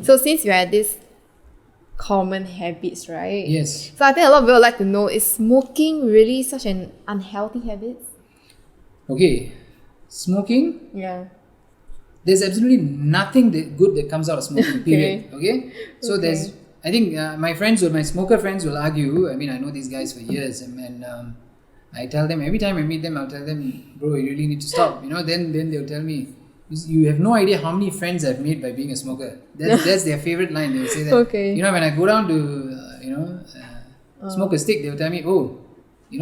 So since you had this common habits, right? Yes. So I think a lot of people would like to know, is smoking really such an unhealthy habit? Okay. Smoking, Yeah. there's absolutely nothing good that comes out of smoking, period. Okay? So Okay. I think my smoker friends will argue. I mean, I know these guys for years, and I tell them, every time I meet them, I'll tell them, bro, you really need to stop. Then they'll tell me, you have no idea how many friends I've made by being a smoker. That's their favorite line. They'll say that. Okay. When I go down to smoke a stick, they'll tell me, oh,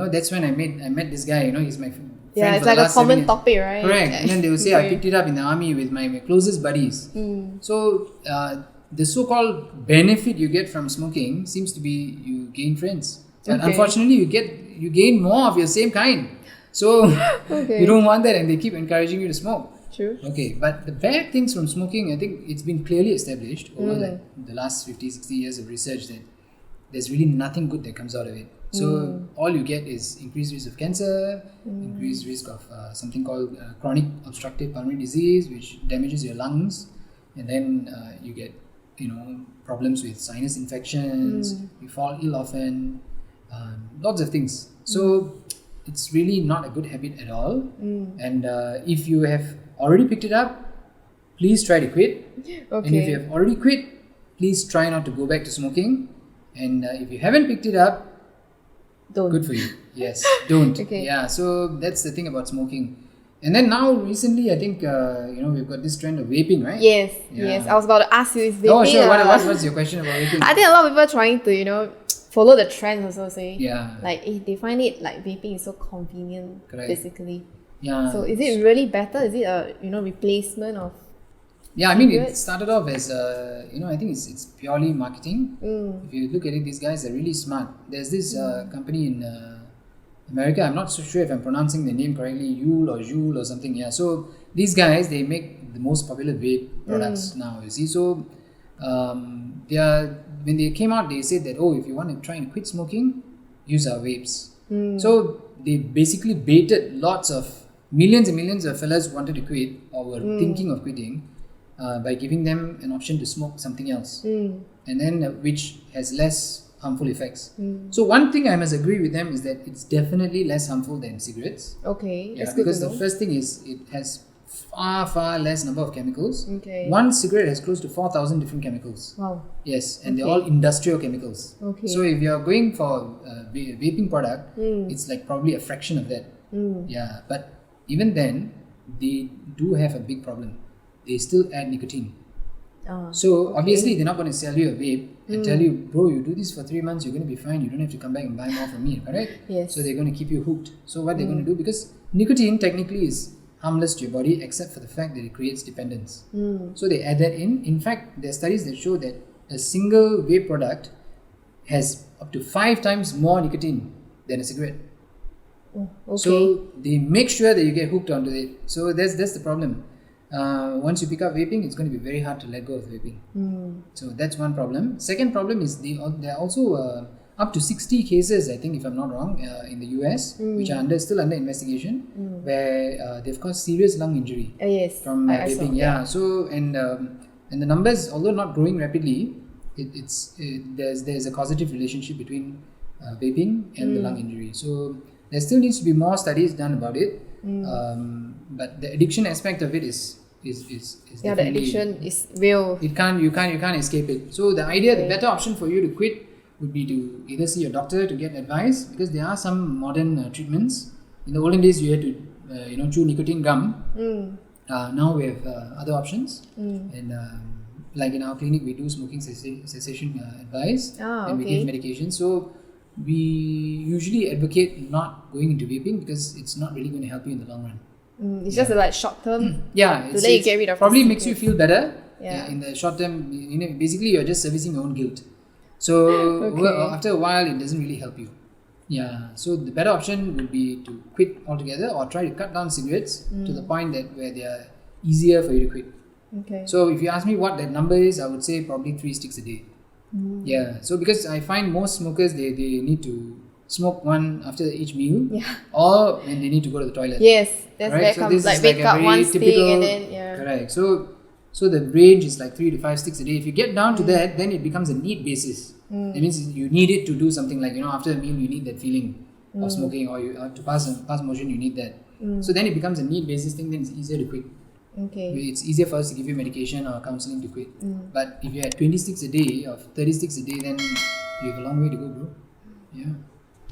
that's when I met this guy. He's my friend. Yeah, it's for the like a last 7 common years. topic, right? Correct. And then they will say, I picked it up in the army with my closest buddies. So the so-called benefit you get from smoking seems to be you gain friends. But unfortunately, you gain more of your same kind. So you don't want that, and they keep encouraging you to smoke. True. Okay, but the bad things from smoking, I think it's been clearly established over the last 50, 60 years of research that there's really nothing good that comes out of it. So all you get is increased risk of cancer, increased risk of something called chronic obstructive pulmonary disease, which damages your lungs, and then you get problems with sinus infections. You fall ill often, lots of things. So it's really not a good habit at all. And if you have already picked it up, please try to quit. Okay. And if you have already quit, please try not to go back to smoking. And if you haven't picked it up, Don't. good for you. Yes, don't. Okay. Yeah, so that's the thing about smoking. And then now recently, I think we've got this trend of vaping, right? Yes, Yeah. yes. I was about to ask you, is vaping? Oh, sure. What's your question about vaping? I think a lot of people are trying to, follow the trend also, say. Yeah. Like, they find it like vaping is so convenient, Correct. basically. Yeah. So is it really better? Is it a, replacement of... Yeah, I mean, it cigarettes? started off as, I think it's purely marketing. If you look at it, these guys are really smart. There's this company in America, I'm not so sure if I'm pronouncing the name correctly, Juul or something. Yeah, so these guys, they make the most popular vape products now, you see. So when they came out, they said that, if you want to try and quit smoking, use our vapes. So they basically baited millions and millions of fellas who wanted to quit or were thinking of quitting by giving them an option to smoke something else, and then which has less harmful effects. So one thing I must agree with them is that it's definitely less harmful than cigarettes. Okay, Yeah, that's good because to the know. first thing is it has far less number of chemicals. Okay. One cigarette has close to 4,000 different chemicals. Wow. Yes, and they're all industrial chemicals. Okay. So if you're going for a vaping product, it's like probably a fraction of that. Yeah, but even then, they do have a big problem. They still add nicotine. So obviously they're not going to sell you a vape and tell you, bro, you do this for 3 months, you're going to be fine, you don't have to come back and buy more from me, correct? Yes. So they're going to keep you hooked. So what they're going to do, because nicotine technically is harmless to your body except for the fact that it creates dependence. So they add that in. In fact, there are studies that show that a single vape product has up to 5 times more nicotine than a cigarette. Okay. So they make sure that you get hooked onto it. So that's the problem. Once you pick up vaping, it's going to be very hard to let go of vaping. So that's one problem. Second problem is there are also up to 60 cases, I think, if I'm not wrong, in the US, which are still under investigation, where they've caused serious lung injury Yes. from I saw, vaping. Yeah. So and the numbers, although not growing rapidly, there's a causative relationship between vaping and the lung injury. So there still needs to be more studies done about it. But the addiction aspect of it is Yeah, the definitely, addiction is real. you can't escape it. So the better option for you to quit would be to either see a doctor to get advice, because there are some modern treatments. In the olden days, you had to chew nicotine gum. Now we have other options, and like in our clinic, we do smoking cessation advice, and we give medication. So we usually advocate not going into vaping because it's not really going to help you in the long run. It's just like short term. Yeah, let you get rid of probably the makes you feel better. Yeah. In the short term, basically you're just servicing your own guilt. So after a while, it doesn't really help you. Yeah. So the better option would be to quit altogether, or try to cut down cigarettes to the point where they are easier for you to quit. Okay. So if you ask me what that number is, I would say probably 3 sticks a day. Yeah. So because I find most smokers, they need to smoke one after each meal, or when they need to go to the toilet. Yes, that's Right? where So comes this like is like wake a up very one stick typical, and then correct. So So the range is like 3 to 5 sticks a day. If you get down to that, then it becomes a need basis. That means you need it to do something like, after a meal you need that feeling of smoking, or you to pass motion you need that. So then it becomes a need basis thing, then it's easier to quit. Okay. It's easier for us to give you medication or counseling to quit. But if you're at 20 sticks a day or 30 sticks a day, then you have a long way to go, bro. Yeah.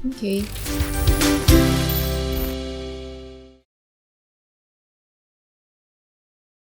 Okay.